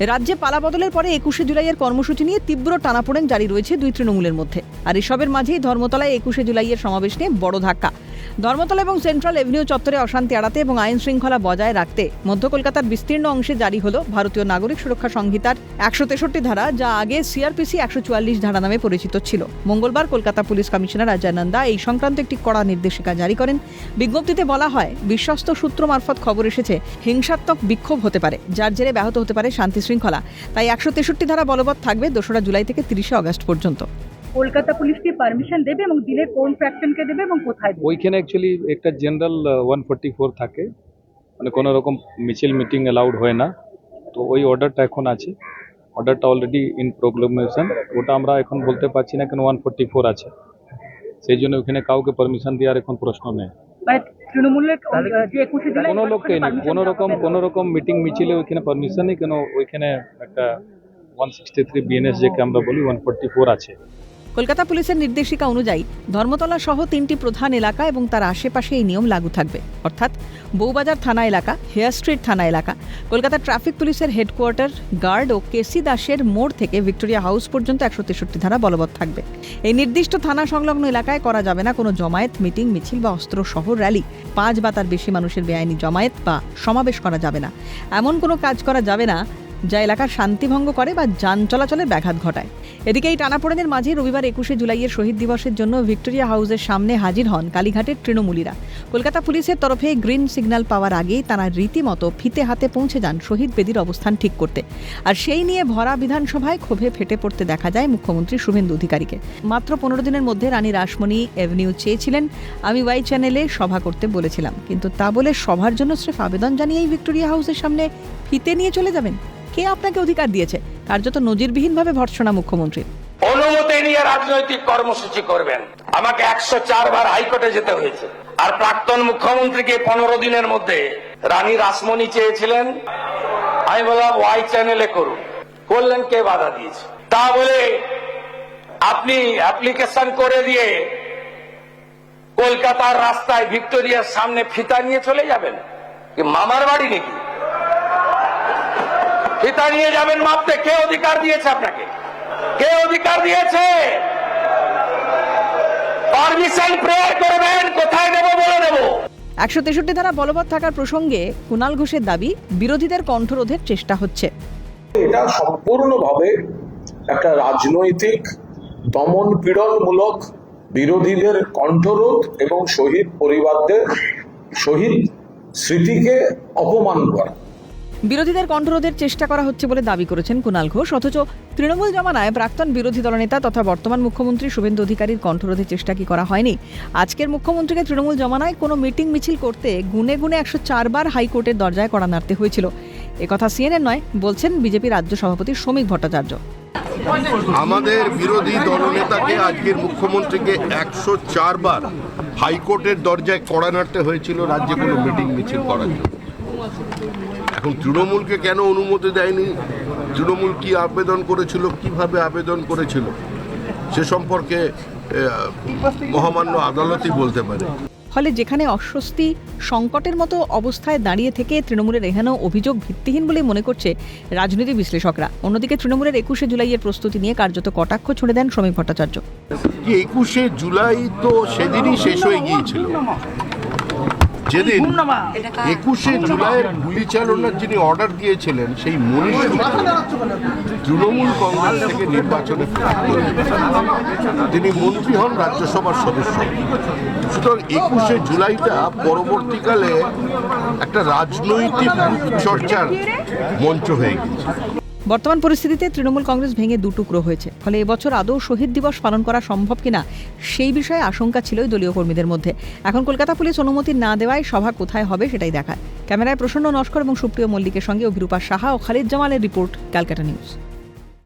রাজ্যে পালাবদলের পরে 21শে জুলাইয়ের কর্মসূচি নিয়ে তীব্র টানাপোড়েন জারি রয়েছে দুই তৃণমূলের মধ্যে। আর এসবের মাঝেই ধর্মতলায় 21শে জুলাইয়ের সমাবেশ নিয়ে বড় ধাক্কা। ধর্মতলা এবং সেন্ট্রাল এভিনিউ চত্বরে অশান্তি এড়াতে এবং আইন শৃঙ্খলা বজায় রাখতে মধ্য কলকাতার বিস্তীর্ণ অংশে জারি হলো ভারতীয় নাগরিক সুরক্ষা সংহিতার 163 ধারা, যা আগে সিআরপিসি 144 ধারা নামে পরিচিত ছিল। মঙ্গলবার কলকাতা পুলিশ কমিশনার অজয় নন্দা এই সংক্রান্ত একটি কড়া নির্দেশিকা জারি করেন। বিজ্ঞপ্তিতে বলা হয়, বিশ্বস্ত সূত্র মারফত খবর এসেছে হিংসাত্মক বিক্ষোভ হতে পারে, যার জেরে ব্যাহত হতে পারে শান্তি শৃঙ্খলা। তাই 163 ধারা বলবৎ থাকবে 2রা জুলাই থেকে 30শে আগস্ট পর্যন্ত। কলকাতা পুলিশ কি পারমিশন দেবে এবং দিলে কোন ফ্র্যাকশনকে দেবে এবং কোথায় দেবে? ওইখানে অ্যাকচুয়ালি একটা জেনারেল 144 থাকে, মানে কোনো রকম মিছিল মিটিং অ্যালাউড হয় না। তো ওই অর্ডারটা এখন আছে, অর্ডারটা অলরেডি ইন প্রোক্লেমেশন। ওটা আমরা এখন বলতে পারছি না কেন 144 আছে, সেই জন্য ওখানে কাউকে পারমিশন দেওয়ার এখন প্রশ্ন নেই। মানে তৃণমূলের যে 21শে জুলাই কোনো রকম মিটিং মিছিলে ওইখানে পারমিশন নেই, কেন ওইখানে একটা 163 বিএনএস যেকে আমরা বলি 144 আছে। কলকাতা পুলিশের নির্দেশিকা অনুযায়ী ধর্মতলা সহ 3টি প্রধান এলাকা এবং তার আশেপাশে এই নিয়ম লাগু থাকবে, অর্থাৎ বউবাজার থানা এলাকা, হেয়ার স্ট্রিট থানা এলাকা, কলকাতা ট্রাফিক পুলিশের হেডকোয়ার্টার, গার্ড ও কেসি দাসের মোড় থেকে ভিক্টোরিয়া হাউস পর্যন্ত 163 ধারা বলবৎ থাকবে। এই নির্দিষ্ট থানা সংলগ্ন এলাকায় করা যাবে না কোনো জমায়েত, মিটিং, মিছিল বা অস্ত্র সহ র্যালি। 5 বা তার বেশি মানুষের বেআইনি জমায়েত বা সমাবেশ করা যাবে না। এমন কোনো কাজ করা যাবে না যা এলাকার শান্তিভঙ্গ করে বা যান চলাচলের ব্যাঘাত ঘটায়। এদিকে এই টানাপোড়েনের মাঝে রবিবার 21শে জুলাইয়ের শহীদ দিবসের জন্য ভিক্টোরিয়া হাউসের সামনে হাজির হন কালীঘাটের তৃণমূলীরা। কলকাতা পুলিশের তরফে গ্রিন সিগন্যাল পাওয়ার আগেই তারা রীতিমতো ফিতে হাতে পৌঁছে যান শহীদ বেদির অবস্থান ঠিক করতে। আর সেই নিয়ে ভরা বিধানসভায় ক্ষোভে ফেটে পড়তে দেখা যায় মুখ্যমন্ত্রী শুভেন্দু অধিকারীকে। মাত্র 15 দিনের মধ্যে রানী রাসমণি এভিনিউ চেয়েছিলেন, আমি ওয়াই চ্যানেলে সভা করতে বলেছিলাম, কিন্তু তা বলে সভার জন্য স্রেফ আবেদন জানিয়েই ভিক্টোরিয়া হাউসের সামনে ফিতে নিয়ে চলে যাবেন? কে আপনাকে অধিকার দিয়েছে? কার্যত নজিরবিহীনভাবে ভর্ৎসনা মুখ্যমন্ত্রী। অনুমতি নিয়ে রাজনৈতিক কর্মসূচি করবেন। আমাকে 104 বার হাইকোর্টে যেতে হয়েছে। আর প্রাক্তন মুখ্যমন্ত্রীকে 15 দিনের মধ্যে রানী রাসমণি চেয়েছিলেন, আমি বললাম ওয়াই চ্যানেলে করুন। করলেন, কে বাধা দিয়েছে? তা বলে আপনি অ্যাপ্লিকেশন করে দিয়ে কলকাতার রাস্তায় ভিক্টোরিয়ার সামনে ফিতা নিয়ে চলে যাবেন? কি মামার বাড়ি নাকি? ফিতা নিয়ে যাবেন মাপতে? কে অধিকার দিয়েছে আপনাকে? কে অধিকার দিয়েছে? পারমিশন প্রেয়ার করবেন, কোথায় দেব বলে দেব। 163 ধারা বলবৎ থাকার প্রসঙ্গে কুণাল ঘোষের দাবি, বিরোধীদের কণ্ঠরোধের চেষ্টা হচ্ছে। এটা সম্পূর্ণভাবে একটা রাজনৈতিক দমন পীড়নমূলক, বিরোধীদের কণ্ঠরোধ এবং শহীদ পরিবারদের শহীদ স্মৃতিকে অপমান করা। বিরোধীদের কণ্ঠরোধের চেষ্টা করা হচ্ছে বলে দাবি করেছেন কুণাল ঘোষ। অথচ তৃণমূল জমানায় প্রাক্তন বিরোধী দলনেতা তথা বর্তমান মুখ্যমন্ত্রী শুভেন্দু অধিকারীর কণ্ঠরোধের চেষ্টা কি করা হয়নি? আজকের মুখ্যমন্ত্রীকে তৃণমূল জমানায় কোনো মিটিং মিছিল করতে গুনে গুনে 104 বার হাইকোর্টের দরজায় কড়া নাড়তে হয়েছিল। একথা সিএনএন নয়, বলছেন বিজেপি রাজ্য সভাপতি শ্রমিক ভট্টাচার্য। আমাদের বিরোধী দলনেতাকে, আজকের মুখ্যমন্ত্রীকে 104 বার হাইকোর্টের দরজায় কড়া নাড়তে হয়েছিল রাজ্যে কোনো মিটিং মিছিল করার জন্য। এখন তৃণমূলকে কেন অনুমতি দেয়নি, তৃণমূল কি আবেদন করেছিল, কিভাবে আবেদন করেছিল, সে সম্পর্কে মহামান্য আদালতই বলতে পারে। ফলে যেখানে অস্বস্তি, সংকটের মতো অবস্থায় দাঁড়িয়ে থেকে তৃণমূলের এখানেও অভিযোগ ভিত্তিহীন বলেই মনে করছে রাজনীতি বিশ্লেষকরা। অন্যদিকে তৃণমূলের 21শে জুলাইয়ের প্রস্তুতি নিয়ে কার্যত কটাক্ষ ছুঁড়ে দেন শ্রমিক ভট্টাচার্য। 21শে জুলাই তো সেদিনই শেষ হয়ে গিয়েছিল, যেদিন 21শে জুলাইয়ের গুলি চালনার যিনি অর্ডার দিয়েছিলেন সেই মনীষ তৃণমূল কংগ্রেস থেকে নির্বাচনে তিনি মন্ত্রী হন, রাজ্যসভার সদস্য। সুতরাং 21শে জুলাইটা পরবর্তীকালে একটা রাজনৈতিক চর্চার মঞ্চ হয়ে গেছে। বর্তমান পরিস্থিতিতে তৃণমূল কংগ্রেস ভেঙে দুটুকরো হয়েছে। ফলে এবছর আদৌ শহীদ দিবস পালন করা সম্ভব কিনা সেই বিষয়ে আশঙ্কা ছিল দলীয় কর্মীদের মধ্যে। এখন কলকাতা পুলিশ অনুমতি না দেওয়ায় সভা কোথায় হবে সেটাই দেখার। ক্যামেরায় প্রসন্ন নস্কর এবং সুপ্রিয় মল্লিকের সঙ্গে অভিরূপা সাহা ও খালিদ জামালের রিপোর্ট, ক্যালকাটা নিউজ।